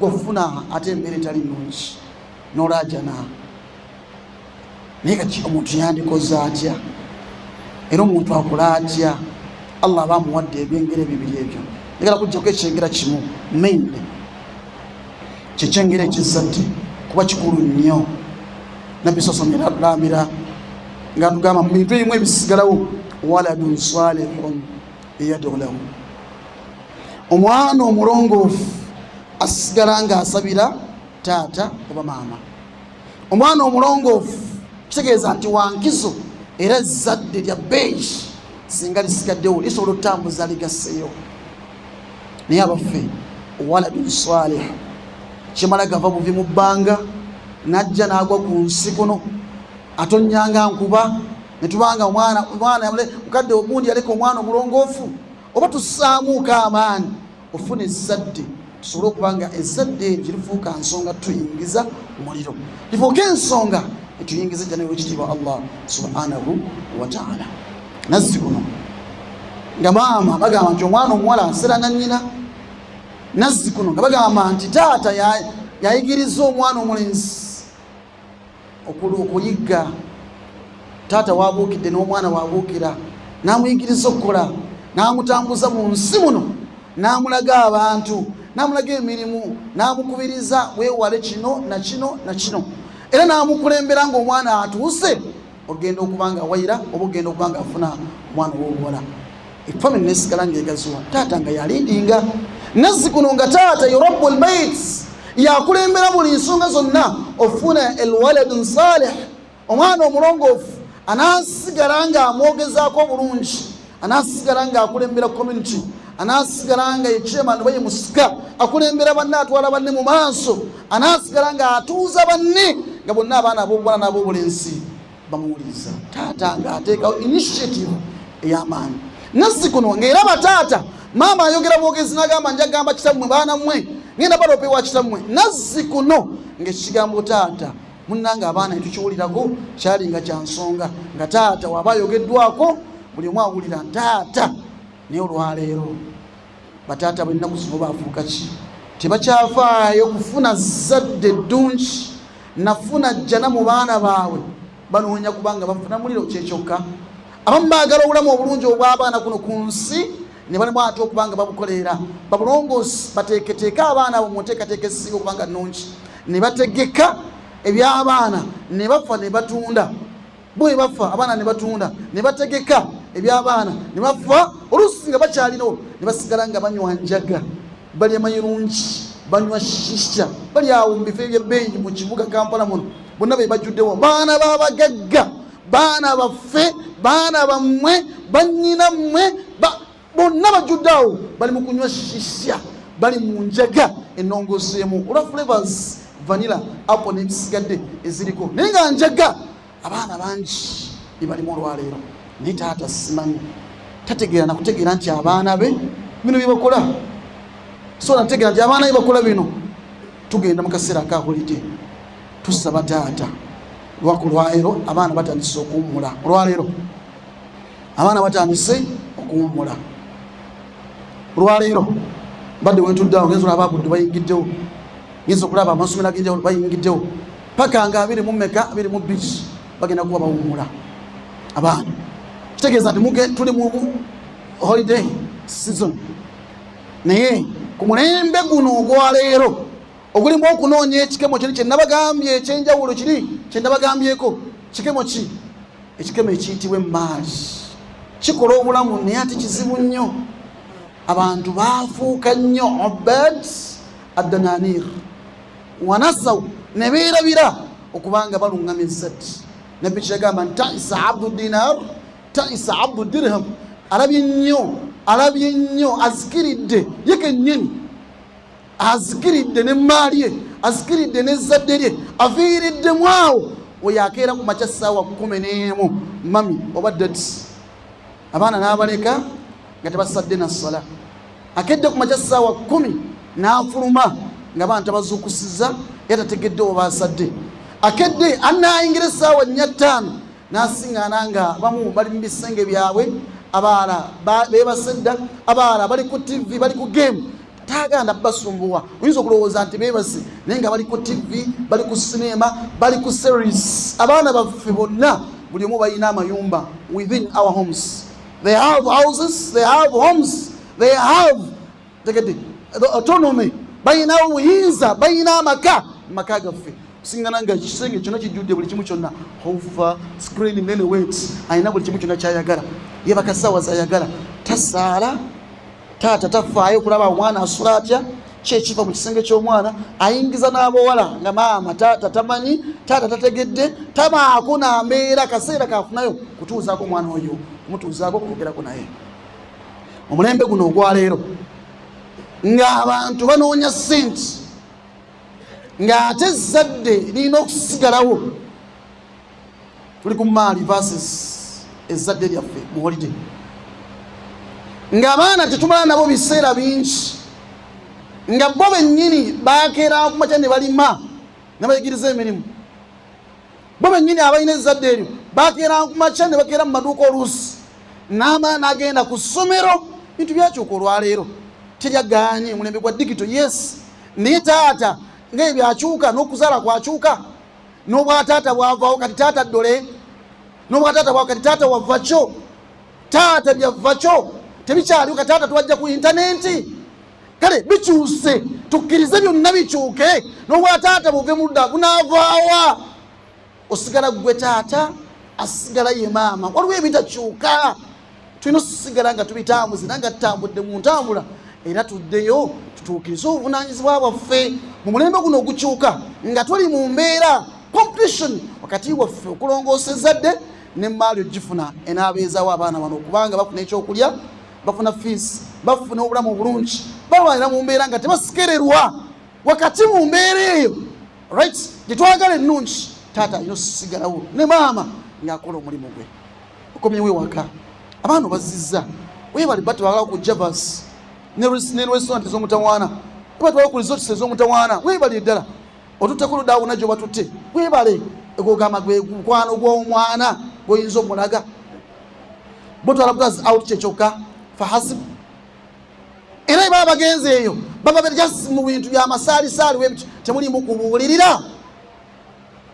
gwofuna ate emmere tali nnungi n'olaajana naye kati omuntu yandikoze atya era omuntu akola atya Allah bamuwadde ebyengere bibiri ebyo njagala kujjako ekyengera kimu mainly kyekyengera ekizadde kuba kikulu nnyo nabbi sasomera lamira nga tugamba mu bintu ebimu ebisigalawo waladun salihun yad'u lahu omwana omulongoofu asigala nga asabira taata oba maama omwana omulongoofu kitegeeza nti wankizo era ezzadde lya beigi singa lisigaddewo lisobola okutambuza ligasseyo naye abaffe waladun salih kimala gava buvi mu bbanga najja n'agwa ku nsi kuno atonyanga nkuba netubanga omwana mukadde ogundi yaleka omwana omulongoofu oba tusaamuuka amaani ofuna ezzadde tusobole okubanga ezzadde eryo lifuuka nsonga tuyingiza muliro lifuuka ensonga etuyingiza ejja nayo ekitiibwa Allah subhanahu wa ta'ala nazzi kuno nga maama bagamba nti omwana omuwala asera na nnyina nazzi kuno nga bagamba nti taata yayigiriza omwana omulenzi okuyigga taata wabuukidde n'omwana wabuukira n'amuyigiriza okukola n'amutambuza mu nsi muno n'amulaga abantu n'amulaga emirimu n'amukubiriza weewale kino na kino na kino era n'amukulembera ng'omwana atuuse ogenda okubanga wayira oba ogenda okubanga afuna omwana w'obuwala efamily nesigala ng'egaziwa taata nga yalindinga nazzi kuno nga taata ye rabbul bait yakulembera buli nsonga zonna ofuna alwaladun salih omwana omulongoofu anasigala nga amwogezaako bulungi anasigala nga akulembera community anasigala nga yechairman oba ye musika akulembera banne atwala banne mu maaso anasigala nga atuuza banne nga bonna abaana ab'obuwala n'ab'obulenzi bamuwuliriza taata nga ateekawo initiative ey'amaanyi nazzi kuno ng'era bataata maama ayogera bwogezi n'agamba njagamba kitammwe baana mmwe ngenda balope wa kitammwe nazzi kuno ng'ekigambo taata munnanga abaana etukiwulirako kyalinga kya nsonga nga taata waba ayogeddwako buli omu awulira taata naye olwaleero bataata b'ennaku zino baafuuka ki tebakyafaayo kufuna zadde ddungi nafuna jjana mu baana baabwe banoonya kubanga bafuna muliro kyekyokka abamu baagala obulamu obulungi obw'abaana kuno ku nsi ne balimu ate okubanga babukoleera babulongoosi bateeketeeke abaana abo mu nteekateeka ezisinga okubanga nnungi ne bategeka eby'abaana ne bafa ne batunda bwe bafa abaana ne batunda ne bategeka eby'abaana ne bafa oluusi nga bakyalinawo ne basigala nga banywa njaga balya mayirungi banywa shisha bali awo mu bifo ebyebbeeyi mu kibuga Kampala muno bonna be bajjuddewo baana babagagga baana baffe baana bammwe bannyina mmwe bonna bajjuddeawo bali mu kunywa shisha bali mu njaga ennongooseemu olwa flavors vanilla apple n'ebisigadde eziriko naye nga njaga abaana bangi bebalimu olwaleero naye taata simanyi tategeera nakutegeera nti abaana be bino byebakola so nategeera nti abaana be bakola bino tugenda mu kaseera akahulidde tusaba taata lwaku lwaleero abaana batandise okuwummula olwaleero abaana batandise okuwummula olwaleero badde wentuddeawo ngenza olaba abudde bayingiddewo ngenza okulaba amasomero ag'enjawulo bayingiddewo paka nga 22 bagenda kuba bawummula abaana kitegeeza nti tuli mu holiday season naye ku mulembe guno ogwaleero ogulimu okunoonya ekikemo kiri kyenabagambye ekyenjawulo kiri kyenabagambyeko kikemo ki ekikemo ekiyitibwa emaali kikola obulamu naye ate kizibu nnyo abantu baafuuka nnyo obed addananir wanasaw ne beerabira okubanga baluŋŋama ezzadde nabbi kyagamba nti taisa abdu dinar taisa abdu dirham alabye nnyo azikiridde ye kennyini azikiridde n'emmaali ye azikiridde n'ezzadde lye afiiriddemu awo oyo akeera ku makya ssaawa 11 mami oba dati abaana n'abaleka nga tebasadde na ssala akedde ku makya ssaawa 10 n'afuluma nga baana tabazuukusiza yatategedde oba asadde akedde anaayingira essaawa 4-5 n'asiŋŋaana nga bamu bali mu bisenge byabwe abaala beebasedda abaala bali ku TV bali ku game tagana basumbuwa oyinza okulowooza nti beebase naye nga bali ku TV bali ku sinema bali ku series. Abaana baffe bonna buli omu balina amayumba within our homes. They have houses, they have homes, they have the autonomy. Balina obuyinza, balina amaka gaffe. Singana nga kisenge kyonna kijjudde buli kimu kyonna hova screen nene wet alina buli kimu kyonna kyayagala yebaka ssaawa zayagala tasaala taata tafaayo kulaba omwana asula atya kyekiva mu kisenge ky'omwana ayingiza n'abawala nga maama taata tamanyi taata tategedde tamaako nambeera kaseera kafunayo kutuuzaako omwana oyo kumutuuzaako kwogerako naye. Omulembe guno ogwaleero ng'abantu banoonya ssente ng'ate ezzadde lirina okusigalawo. Tuli ku maali versus ezzadde lyaffe mu holiday. Ng'abaana tetumala nabo biseera bingi nga bo bennyini bakeera ku makya ne balima ne bayigiriza emirimu. Bo bennyini abalina ezzadde eryo bakeera ku makya ne bakeera mu maduuka oluusi n'amaana n'agenda ku ssomero. Bintu byakyuka olwaleero teryagaanye mulembe gwa digito yes naye taata ng'ebyakyuka n'okuzaala kwakyuka n'obwataata bwavaawo kati taata ddole n'obwataata bwawe kati taata wava kyo taata byava kyo tebikyaliwo kati taata tuwajja ku intaneti. Kale bikyuse tukkirize byonna bikyuke n'obwataata buve mudda bunaavaawa osigala gwe taata asigala ye maama. Waliwo ebitakyuka tulina okusigala nga tubitambuze nga tutambudde mu ntambula era tuddeyo tutuukirize obuvunaanyizibwa bwaffe mu mulembe guno ogukyuka nga tuli mu mbeera competition wakati waffe okulongoosa ezzadde ne maali ogifuna enaabeezaawo abaana bano okubanga bafuna ekyokulya bafuna fees bafuna obulamu obulungi balwanira mu mbeera nga tebasikererwa wakati mu mbeera eyo right gye twagala ennungi taata alina osigalawo ne maama ng'akola omulimu gwe okomyewo ewaka. Abaana bazizza webali batwala ku Javas ne restaurant ez'omutawaana batwala ku resorts ez'omutawaana webali eddala otutekulu daawo najjo batutte webale ekugamba gwe mukwano gw'omwana gw'oyinza omulaga botwala bugazi out kyekyoka fahasib era baba bagenzi eyo baba just mu bintu by'amasaalisaali webyo temulimu kubuulirira.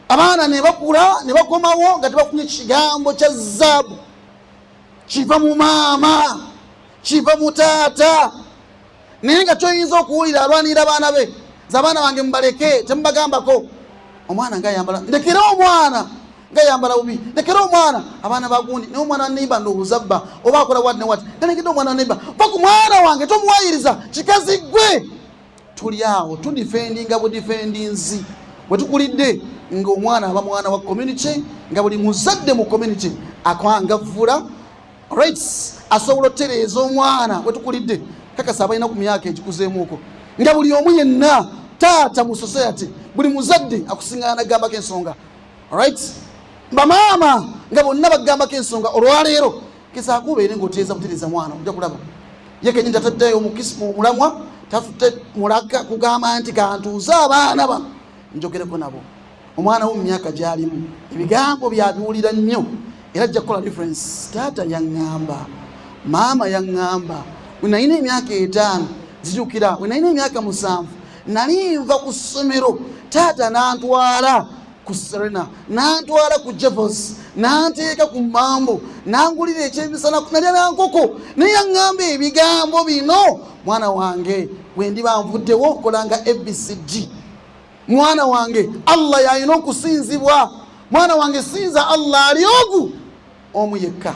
Abaana ne bakula ne bakomawo nga tebafunye kigambo kya zaabu kiva mu maama kiva mu taata naye nga kyoyinza okuwulira alwanira abaana be z'abaana bange mubaleke temubagambako. Omwana ngayambala ndekera omwana ngayambala bubi ndekera omwana abaana bagundi naye omwana waneiba ndowooza bba oba akola wati ne wati ndekera omwana waneiba pa ku mwana wange tomuwayiriza kikazi gwe. Tuli awo tudifendinga budifendinzi bwe tukulidde ng'omwana aba mwana wa community nga buli muzadde mu community akwangavula right asobola otereeza omwana bwe tukulidde kakasa abalina ku myaka egikuzeemuuko nga buli omu yenna taata mu society buli muzadde akusingana nagambako ensonga right bamaama nga bonna bagambako ensonga. Olwaleero kesaako obeere ng'oteeza butereeza mwana ojja kulaba ye kenyini tataddeyo mu mulamwa tafute mulaka kugamba nti kantuuze abaana bano njogereko nabo. Omwana wo mu myaka gy'alimu ebigambo byabiwulira nnyo era ajja kukola difference. Taata yaŋŋamba maama yaŋŋamba bwe nalina emyaka 5 zijukira bwe nalina emyaka 7 nali nva ku ssomero taata n'antwala ku Serena n'antwala ku Javos n'anteeka ku Mambo n'angulira ekyemisana nalya nankoko naye yaŋŋamba ebigambo bino mwana wange bwe ndiba nvuddewo kolanga ABCD. Mwana wange Allah yalina okusinzibwa. Mwana wange sinza Allah ali ogu omu yekka.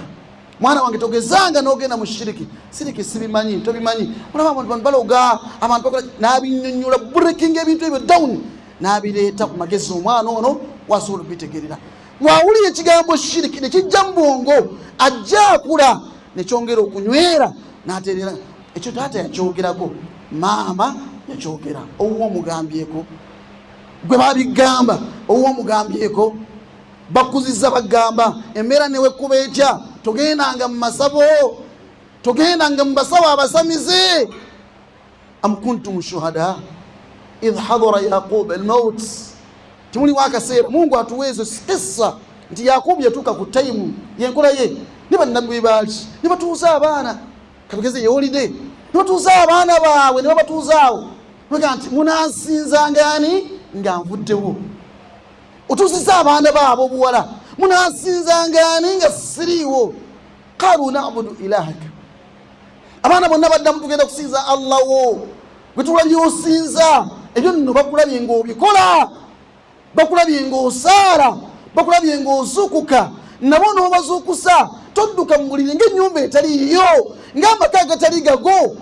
Mwana wange togezanga n'ogenda mu shiriki. Siriki sibimanyi tobimanyi. Olaba abantu baloga abantu bakola n'abinnyonnyola breaking ebintu ebyo down n'abireeta ku magezi omwana ono wasobola okubitegerera. Wawulira ekigambo shiriki ne kijja mu bwongo ajja akula ne kyongera okunywera n'ateerera. Ekyo taata yakyogerako maama yakyogera owuwo omugambyeko gwe babigamba owuwo omugambyeko bakuziza bagamba embeera newe kuba etya togendanga mu masabo togendanga mu basabo abasamize. am kuntum shuhada idh hadara yaqub almaut. Timuli wakaseera Mungu atuwezo kisa nti Yakubu yatuuka ku time yenkola ye ne bannabbi baali ne batuuza abaana katugeze holiday notuuza abaana baabwe ne babatuuzaawo noga nti munansinzanga ani nga nvuddewo. Otuuzizza abaana baabo obuwala munansinzanga ani nga siriiwo. Qaalu na'budu ilahaka, abaana bonna baddamu tugenda kusinza Allah wo gwe tulabye osinza. Ebyo nno bakulabye ng'obikola, bakulabye ng'osaala, bakulabye ng'ozuukuka, nabo n'obazuukusa todduka mu buliri ng'ennyumba etaliiyo, ng'amaka agatali gago.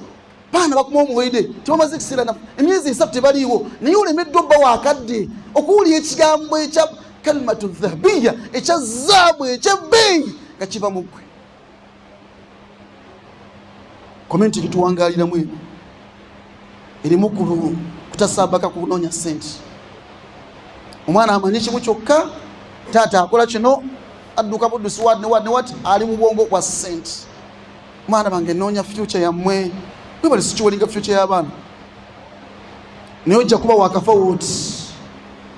Baana bakuma omuwede tebamaze ekiseera emyezi 3 tebaliiwo, naye olemeddwa obba waakadde okuwulira ekigambo ekya kalimatu dhahabiya ekya zaabu ekyebbeeyi nga kiva mu ggwe. Komenti gituwangaaliramu eno erimu kutasaabaka kunoonya sente. Omwana amanyi kimu kyokka, taata akola kino adduka buddusi wat ne wat ali mu bwongo kwa sente. Mwana bange noonya future yammwe, gwe bali sikiwalinga future y'abaana. Naye ojja kuba wakafa wooti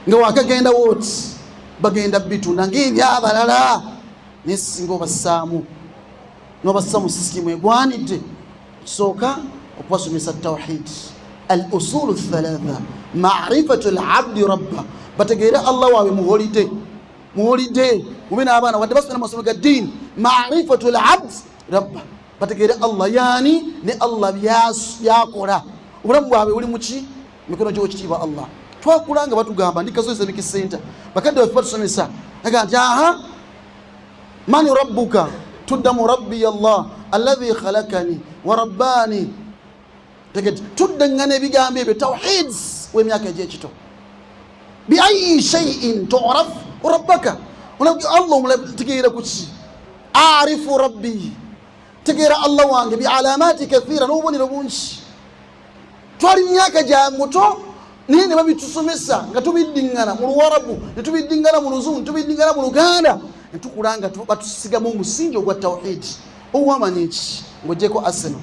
nga wakagenda wooti bagenda bitunda ng'ebyabalala naye singa obassaamu n'obassa mu sisimu egwanidde. Kisooka okubasomesa tawhid, al usulu thalatha, ma'rifatu al abdi rabba, bategeere Allah waabwe mu holiday mube n'abaana wadde basomera amasomo ga ddiini. Ma'rifatu al abdi rabba, bategeere Allah yani ne Allah byakola. Obulamu bwabwe buli muki mikono gy'ekitiibwa Allah. Twakulanga batugamba ndi kazo Islamic Center bakadde baffe batusomesa naga nti mani rabbuka, tuddamu rabbi Allah alladhi khalakani wa rabbani. Tuddangana ebigambo ebyo tawhids w'emyaka egy'ekito. Bi ayyi shay'in tu'raf rabbaka, Allah omulategeera ku ki? Arifu rabbi, tegeera Allah wange bi alamati kathira, n'obubonero bungi. Twali myaka gya muto naye ne babitusomesa nga tubiddingana mu Luwarabu, ne tubiddingana mu Luzungu, ne tubiddingana mu Luganda, ne tukulanga batusigamu omusingi ogwa tawhid. Owamanya eki ng'oggyeko Arsenal,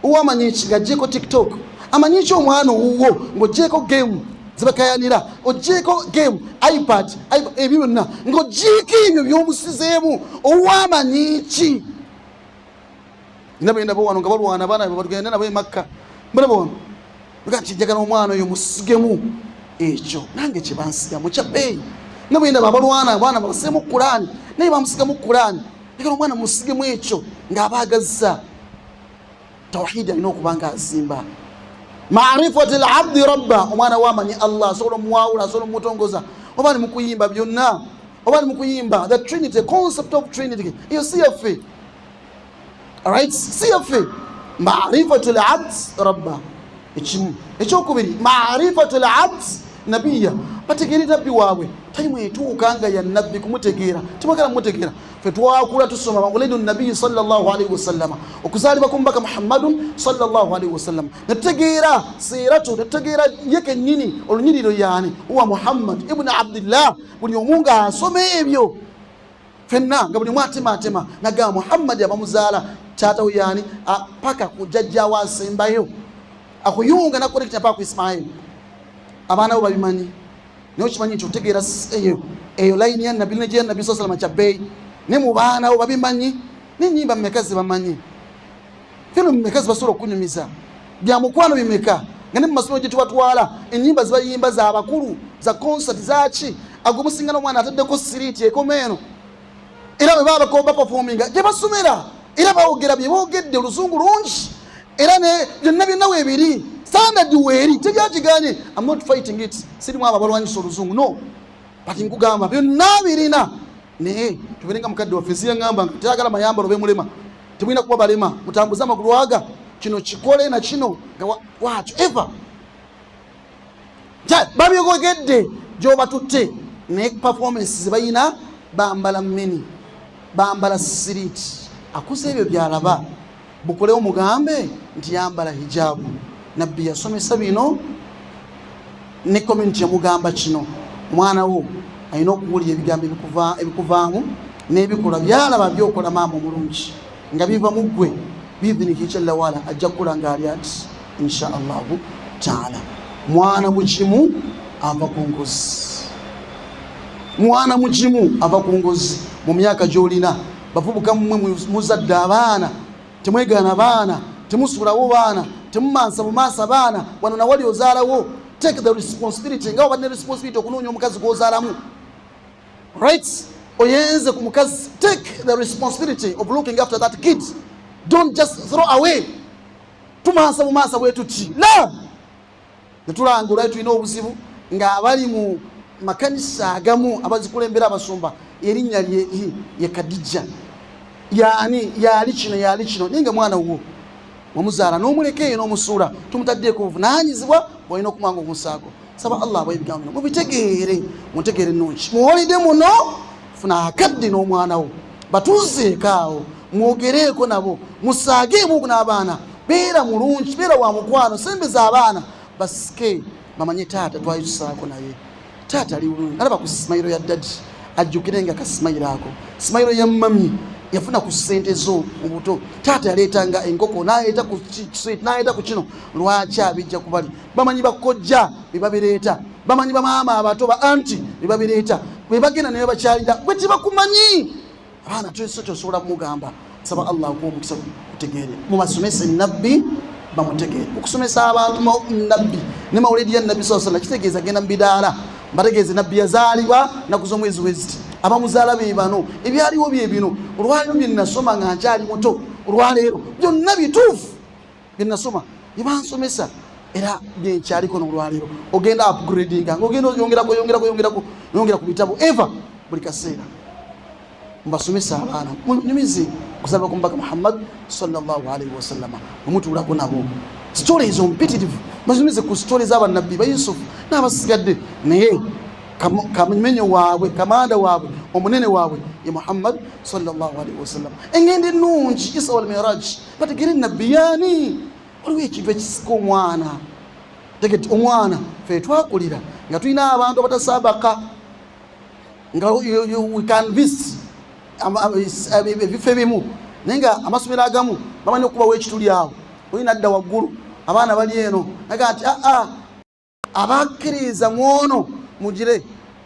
owamanya eki ng'aggyeko TikTok, amanyi eki omwana owuwo ng'oggyeko game zibakayanira, oggyeko game iPad ebyo byonna ng'oggyeko ebyo by'omusizeemu. Owamanya eki nabo yenda bo wano nga balwana abaana batugenda nabo e Makka mbona bono bugati njagala omwana oyo musigemu ekyo nange kye bansigamu kya bbeeyi. Nabo yenda babalwana abaana basemu Qur'ani naye bamusigamu Qur'ani, njagala omwana musigemu ekyo ng'abaagazza. Tawhid alina okuba nga azimba. Ma'rifatu al-abdi rabba, omwana wamanyi Allah asobola omuwawula, asobola omutongoza. Oba ni mukuyimba byonna, oba ni mukuyimba the Trinity, the concept of Trinity, iyo si yaffe. Alright, si yaffe. Ma'rifatu al-abdi rabba ekimu. Ekyokubiri, ma'rifatu al-abdi nabiyya, bategeere nabbi waabwe. Tayimu etuuka nga ya nabbi kumutegeera tebagala mutegeera. Ffe twakula tusoma mawulidu nabiyyi sallallahu alaihi wasallama, okuzaalibwa kw'omubaka Muhammadun sallallahu alaihi wasallama, ne tutegeera siiratu, ne tutegeera ye kennyini olunyiriro yaani huwa Muhammad ibn Abdillah. Buli omu ng'asoma ebyo fenna nga buli mwatema nagamba Muhammad abamuzaala taata we yaani paka ku jjajjaawo asembayo akuyunga nakolekita paka ku Ismail. Abaana bo babimanyi, naye okimanyi nti otegeera eyo layini ya nabbi nejeya nabbi sallallahu alaihi wasallam kyabbeeyi. Ne mu baana bo babimanyi, n'ennyimba mmeka zibamanyi. Fino mmeka zibasobola okunyumiza, bya mukwano bimeka nga ne mu masomero gye tubatwala ennyimba zibayimba za bakulu, za concert, zaki agomusinga n'omwana ataddeko siriiti ekoma eno, era bwe baba baperforminga gye basomera, era bawogera bye boogedde oluzungu lungi, era ne byonna weebiri standard weeri tebyakiganye. I'm not fighting it, sirimu abo abalwanyisa oluzungu, no, but nkugamba byonna birina. Naye tubirenga mukadde waffe siyaŋŋamba nti teyagala mayambalo bemulema, tebulina kuba balema, mutambuze amagulu aga, kino kikole na kino nga wakyo eva babyogedde gy'obatutte. Naye performance zebayina bambala mini, bambala siriiti, akuza ebyo byalaba. Bukolewo mugambe nti yambala hijabu. Nabbi yasomesa bino ne community yamugamba kino. Omwana wo alina okuwulira ebigambo ebikuvaamu n'ebikola byalaba byokola maama omulungi nga biva mu ggwe biidhiniki kyallawala ajja kukula ng'ali ati insha Allahu taala. Mwana mukimu ava ku ngozi, mwana mukimu ava ku ngozi. Mu myaka gy'olina bavubuka mmwe muzadde abaana temwegana baana, temusulawo baana, temumansa bumansa baana, wano na wali ozaalawo. Take the responsibility. Nga obadde responsibility okunoonya omukazi gw'ozaalamu. Right? Oyenze ku mukazi. Take the responsibility of looking after that kid. Don't just throw away. Tumansa bumansa bwetu ki. La! Netulangula tulina obuzibu nga abali mu makanisa agamu abazikulembera abasumba erinnya ye Kadija. Yali kino ninga mwana wo wamuzaala n'omuleke n'omusuula tumutaddeeko obuvunaanyizibwa bw'olina okumwanga omusaako. Saba Allah abayibigambo mubitegeere, mutegeere nnungi. Muwolide muno funa akadde n'omwana wo batuuzeeko awo mwogereeko nabo musaageemu n'abaana. Beera mulungi, beera wa mukwano, sembeza abaana basike bamanye taata twayitusaako naye. Taata ali bulungi alaba ku simayiro ya dadi ajjukirenga kasimayiro ako. Simayiro ya mami yafuna ku ssente zo mu buto. Taata yaleetanga enkoko n'aleeta ku sweet n'aleeta ku kino. Lwaki abijja kubali? Bamanyi bakojja be babireeta, bamanyi bamaama abato ba anti be babireeta, bwe bagenda ne bakyalira bwe tibakumanyi. Abaana tosobola kumugamba. Saba Allah akuwa omukisa kutegeere. Mubasomese nabbi bamutegeere. Okusomesa abantu nabbi ne mawulidi ya nabbi sallallahu alaihi wasallam kitegeeza genda mu bidaala bategeeze nabbi yazaalibwa naku z'omwezi weziti. Abamuzaala be bano ebyaliwo bye bino. Olwaleero bye nasoma nga nkyali muto, olwaleero byonna bituufu bye nasoma bye bansomesa era bye nkyaliko n'olwaleero. Ogenda upgrading ng'ogenda yongera ku bitabo eva buli kaseera. Mbasomesa abaana nyumize kusaba ku Mbaka Muhammad sallallahu alaihi wasallam omutuulako nabo stories competitive. Mbasomese ku stories z'abannabbi ba Yusuf n'abasigadde naye kamenyo waabwe kamanda waabwe omunene waabwe ya Muhammad sallallahu alaihi wasallam. Engende nnungi Isra wal Miraj bategere nabiyani waliwo ekintu ekisika omwana. Tegeti omwana fe twakulira nga tulina abantu abatasabaka nga we can visit ebife bimu naye nga amasomero agamu bamanyi okubawo ekituli awo olina adda waggulu abaana bali eno naga nti abakkiriza mwono mugire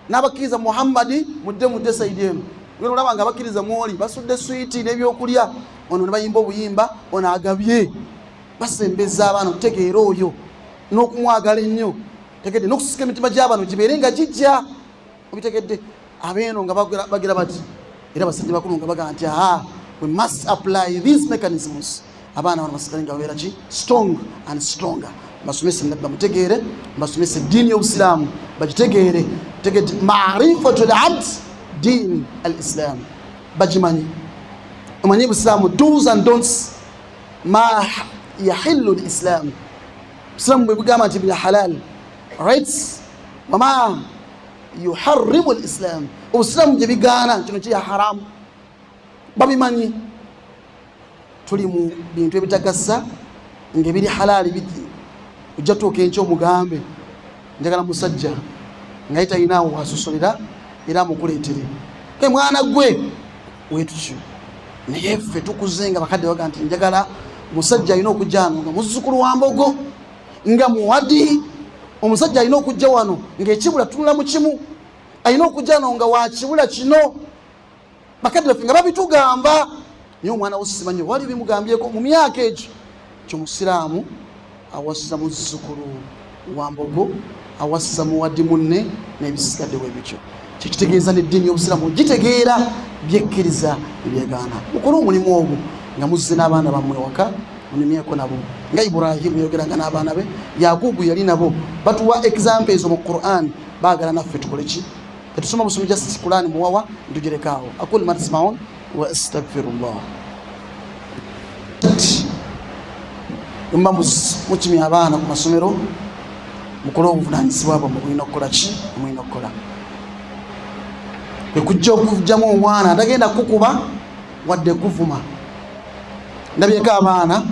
n'abakkiriza Muhammadi mudde sayidi eno. Ngeno olaba nga abakkiriza mwoli basudde switi n'ebyokulya, ono ne bayimba obuyimba, ono agabye basembeza abaana okutegeera oyo n'okumwagala ennyo. Tegedde n'okusika emitima gy'abantu gibeere nga gijja. Obitegedde abeeno nga bagira bati era basajja bakulu nga baga nti we must apply these mechanisms. Abaana bano basigale nga babeera ki strong and stronger. Basomese nabbi bamutegeere, basomese ddiini y'Obusiraamu bagitegeere. Tegedde ma'rifatul abd din al-Islam bagimanyi. Omanyi Busiraamu do's and don'ts ma yahillu al-Islam. Busiraamu bwe bugamba nti bya halal rights wama yuharrimu al-Islam. Obusiraamu gye bigaana kino kya haramu babimanyi. Tuli mu bintu ebitagasa ng'ebiri halali biti ojja tuuka enkya omugambe njagala musajja nga yetalinawo wasusolera era amukuleetere ke mwana gwe wetukyo. Naye ffe tukuze nga bakadde baga nti njagala musajja alina okujja wano nga muzzukulu wa Mbogo nga muwadi. Omusajja alina okujja wano ng'ekibula tunula mu kimu, alina okujja wano nga wa kibula kino. Bakadde baffe nga babitugamba naye omwana wo simanyi wali bimugambyeko mu myaka egyo. Kyomusiraamu awasiza muzzukulu wa Mbogo, awasiza muwadi munne n'ebisigaddewo ebikyo. Kyekitegeeza n'eddiini y'Obusiraamu gitegeera byekkiriza ebyegaana. Mukole omulimu ogwo nga muzze n'abaana bammwe waka munyumyeko nabo nga Ibrahimu yayogeranga n'abaana be, Yakubu yali nabo. Batuwa examples mu Quran baagala naffe tukole ki? Tetusoma busomi just Quran muwawa ntugerekaawo. Aqulu ma tasma'un wa astaghfirullah. Mba mukimya abaana ku masomero mukole obuvunaanyizibwa bwabwe mulina okukola ki? Mulina okukola kwe kujja okujjamu omwana atagenda kukuba wadde kuvuma. Ndabyeko abaana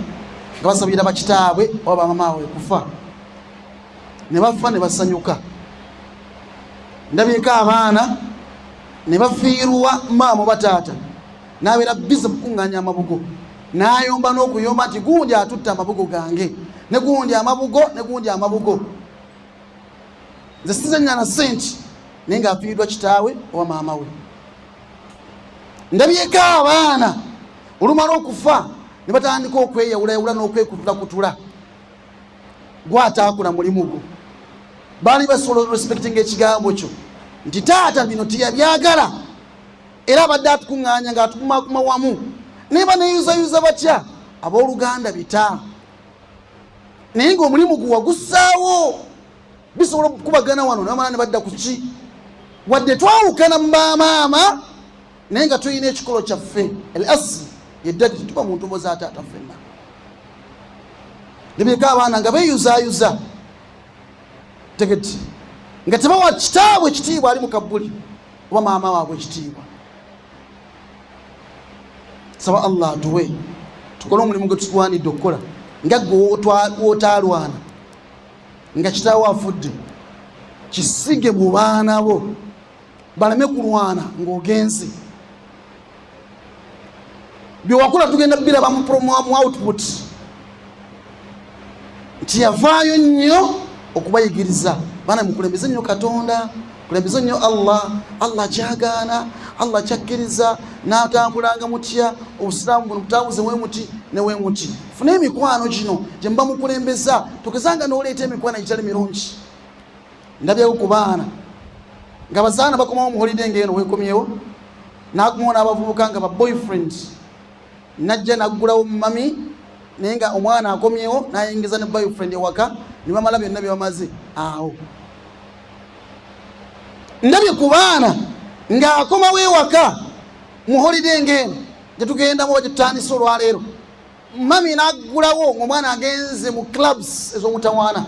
nga basabira bakitaabwe oba bamamaabwe kufa ne bafa ne basanyuka. Ndabyeko abaana ne bafiirwa maama bataata n'abeera bize mukuŋŋaanya amabugo n'ayomba n'okuyomba nti gundi atutta amabugo gange ne gundi amabugo ne gundi amabugo. Nze sizannya senti naye ng'afiiriddwa kitaawe oba maama we. Ndabyeko abaana olumala okufa ne batandika okweyawulayawula n'okwekutulakutula gwataakula mulimu gwo. Baali basobola respectinga ekigambo kyo nti taata bino tiyabyagala era abadde atukuŋŋaanya ng'atukumakuma wamu naye baneeyuzayuza batya abooluganda bita naye ng'omulimu gwe wagussaawo bisobola okukubagana wano nabamala ne badda ku ki wadde twawukana mu bamaama naye nga tulina ekikolo kyaffe el asli yeddadi tetuba mu ntobo za taata ffenna nebireka abaana nga beeyuzaayuza tegeti nga tebawa kitaabwe ekitiibwa ali mu kabbuli oba maama waabwe ekitiibwa. Saba Allah atuwe tukole omulimu gwe tutwanidde okukola nga gwe wootaalwana nga kitaawo afudde kisige mu baana bo baleme kulwana ng'ogenze byewakula tugenda biraba mu output nti yavaayo nnyo okubayigiriza baana mukulembeze nnyo Katonda, kulembeze nnyo Allah kyagaana, Allah kyakkiriza n'atambulanga mutya obusiraamu buno butambuze wemuti ne wemuti. Funa emikwano gino gye muba mukulembeza tokezanga n'oleeta emikwano egitali mirungi. Ndabyewo ku baana nga bazaana bakomawo mu holiday ng'eno weekomyewo n'akumawo n'abavubuka nga ba boyfriend najja naggulawo mami naye nga omwana akomyewo n'ayingiza ne boyfriend ewaka ne bamala byonna bye bamaze awo. Ndabye ku baana ng'akomawo ewaka mu holiday ng'eno gye tugendamu oba gye tutandise olwaleero mami n'aggulawo ng'omwana agenze mu clubs ez'omutawaana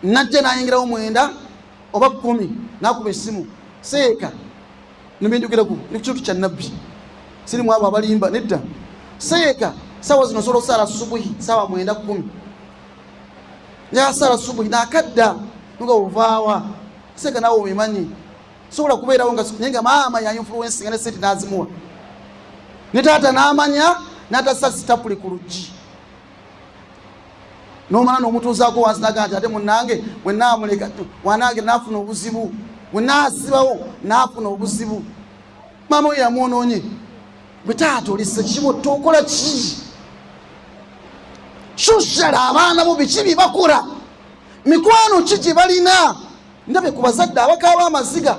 najja n'ayingirawo 9 oba 10 n'akuba essimu seeka nimbinjukiraku ne kitu kya nabbi sirimu abo abalimba nedda seeka sawa zino solo sala subuhi sawa 9-10 ya sala subuhi n'akadda nga ovaawa seeka nawe obimanyi sobola kubeerawo nga maama ya influence ne sente n'azimuwa ne taata n'amanya n'atassa sitapuli ku luggi n'omala n'omutuuzaako wansi nagaa nti ate munnange bwe naamuleka wanange n'afuna obuzibu bwe naasibawo n'afuna obuzibu maama we yamwonoonye bwe taata olisse kibo tokola ki shushara abaana bo biki bye bakola mikwano ki gye balina. Ndabe ku bazadde abakaaba amaziga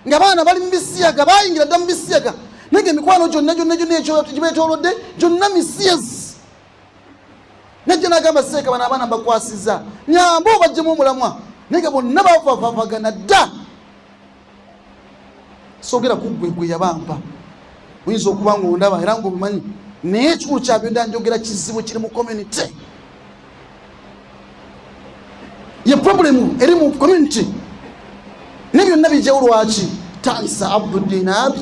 ng'abaana bali mu bisiyaga bayingira dda mu bisiyaga naye emikwano gyonna ekyo gibeetoolodde gyonna misiyezi. Najja n'agamba seeka bano abaana bakwasiza nyamba obajjemu omulamwa naye nga bonna bavavagana dda. Soogera ku gwe yabampa oyinza okuba ng'ondaba era ng'obimanyi naye ekikulu kyabyo dda njogera kizibu kiri mu community. Ye problemu eri mu community ne byonna bijjawo lwaki Talisa Abdu Dinar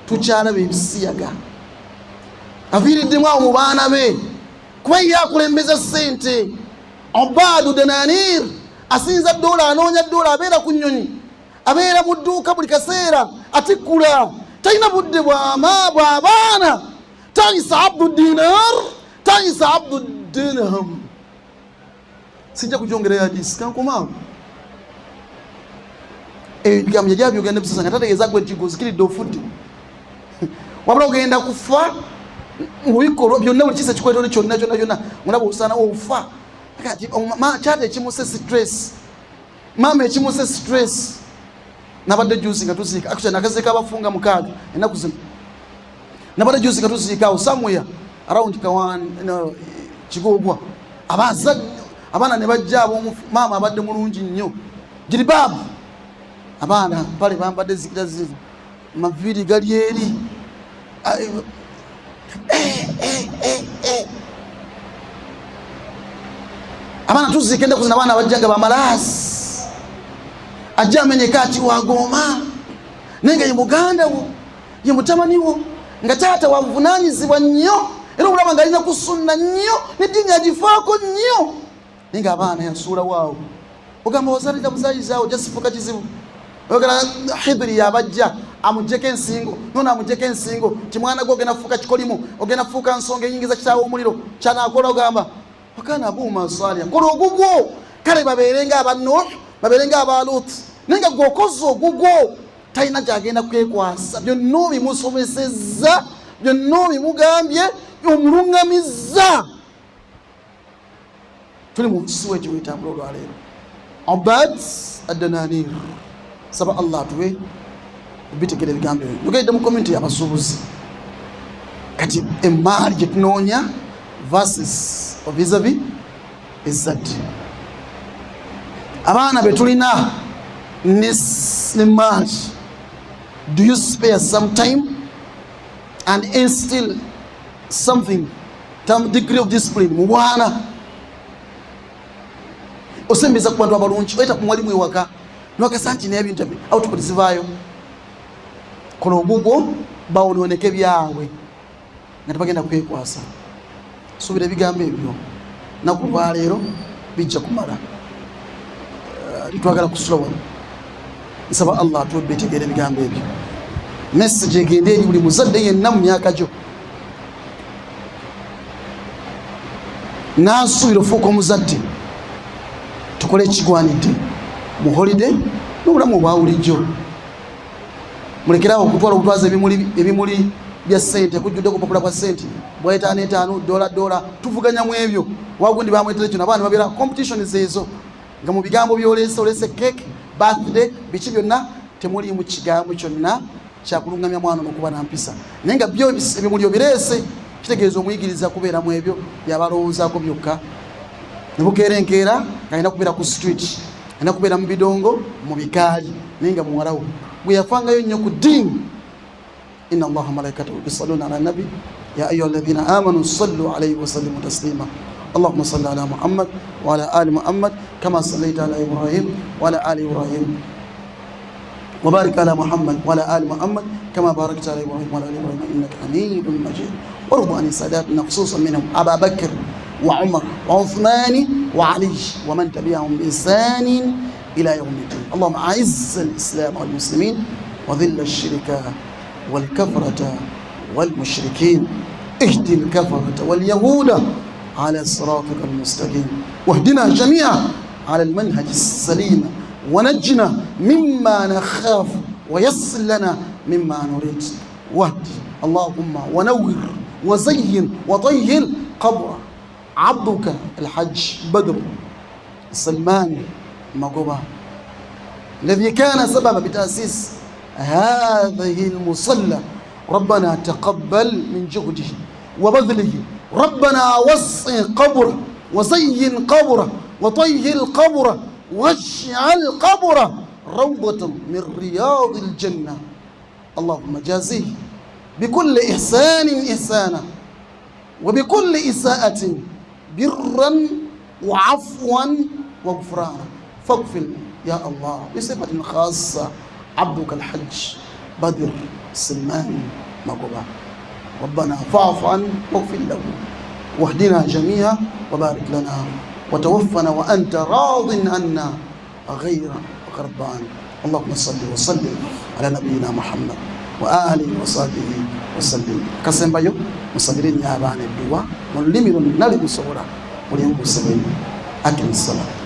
tukyalaba ebisiyaga aviiriddemu awo mu baana be kuba ye akulembeza ssente. Obadu Denanir asinza dola anoonya dola abeera ku nnyonyi abeera mu dduuka buli kaseera atikkula talina budde bw'abaana. Talisa Abdu Dinar Talisa Abdu Dirham sijja kujongerera hadisi kankomaawo ebigambo yajja byogenda bisasa nga tategeeza gwe nti gozikiridde ofudde wabula ogenda kufa mubikolwa byonna buli kisa kikwetone kyonna mulaba osaana ofa kyata ekimuse stress maama ekimuse stress. Nabadde juzi nga tuziika actually nakaziika abafunga 6 ennaku zino nabadde juzi nga tuziika awo somewhere around Kigoogwa abaana ne bajja maama abadde mulungi nnyo jiribabu abaana pale bambadde zikira zizo maviiri gali eri abaana tuziika ennaku zino abaana bajja nga bamalasi ajja amenyeka ati wagoma naye nga ye muganda wo ye mutamani wo nga taata wavunaanyizibwa nnyo era obulaba nga alina kusunna nnyo n'eddiini agifaako nnyo naye nga abaana yasuula waawo ogamba wazalira buzayizaawo jasifuka kizibu oyogera Hidiri yabajja amuggyeko ensingo nono amuggyeko ensingo ti mwana gwe ogenda fuuka kikolimu ogenda fuuka nsonga eyingiza kitaawo omuliro kyanaakola ogamba wakana abuuma salya kola ogugwo kale babeerenga aba Nuh babeerenga aba Lut naye nga gweokoze ogugwo talina gyagenda kwekwasa byonna obimusomesezza byonna obimugambye omulungamizza. Tuli mu nsi we giwetambula olwaleero. Abad Adananir, saba Allah tuwe bitegere ebigambo ebyo. Nogedde mu community y'abasuubuzi kati emaali gye tunoonya versus vis-a-vis ezzadde. Abaana be tulina ne maali, do you spare some time and instill something, some degree of discipline mu bwana? Osembeza ku bantu abalungi, oyita ku mwalimu ewaka niwakasa nti n'ebintu ebyo awo tukulizivaayo kono obubwo bawonooneka ebyabwe nga tebagenda kwekwasa. Suubira ebigambo ebyo naku lwaleero bijja kumala. Twagala kusula wano, nsaba Allah atuwe betegeera ebigambo ebyo. Message egende eri buli muzadde yenna mu myaka gyo. Nansuubira ofuuka omuzadde tukole ekigwanidde mu holiday n'obulamu obwa bulijjo. Mulekerawo okutwala obutwaza ebimuli bya ssente, kujjudde kupapula kwa ssente $5 $, tuvuganya mu ebyo. Wagundi bamwetera ekyo n'abaana babeera competitions ezo nga mu bigambo by'olese cake birthday biki byonna temuli mu kigambo kyonna kyakulungamya mwana n'okuba na mpisa. Naye nga byo ebimuli obireese kitegeeza omuyigiriza kubeera mu ebyo byabalowoozaako byokka. Ne bukeera enkeera alina kubeera ku street, alina kubeera mu bidongo, mu bikaali, naye nga muwalawo bwe yafangayo nnyo ku ddiini. Inna Allaha malaikatahu yusalluna ala nabi ya ayyuha alladhina amanu sallu alayhi wa sallimu taslima. اللهم صل على محمد وعلى آل محمد كما صليت على إبراهيم وعلى آل إبراهيم وبارك على محمد وعلى آل محمد كما باركت على إبراهيم وعلى آل إبراهيم إنك حميد مجيد. وارض عن ساداتنا خصوصا منهم أبا بكر وعمر وعثمان وعلي ومن تبعهم بإحسان إلى يوم الدين. اللهم أعز الإسلام والمسلمين وذل الشرك والكفرة والمشركين. اهد الكفرة واليهود على صراطك المستقيم واهدنا جميعا على المنهج السليم ونجنا مما نخاف ويسر لنا مما نريد. واهد اللهم ونور وزين وطهر قبر عبدك الحج بدر سلمان مقوبة الذي كان سببا بتأسيس هذه المصلى. ربنا تقبل من جهده وبذله. ربنا وسع قبره وزين قبره وطهر قبره واجعل قبره روضة من رياض الجنة. اللهم جازيه بكل إحسان إحسانا وبكل إساءة برا وعفوا وغفرانا. فاغفر يا الله بصفة خاصة عبدك الحج بدر سلمان مقبا. ربنا فاعف عنه واغفر له واهدنا جميعا وبارك لنا وتوفنا وأنت راض عنا غير غضبان. اللهم صل وسلم على نبينا محمد وآله وصحبه وسلم. كسمبايو مسابرين يا بان الدواء ونلمي نالي بصورة وليوم السبيل. أكل الصلاة.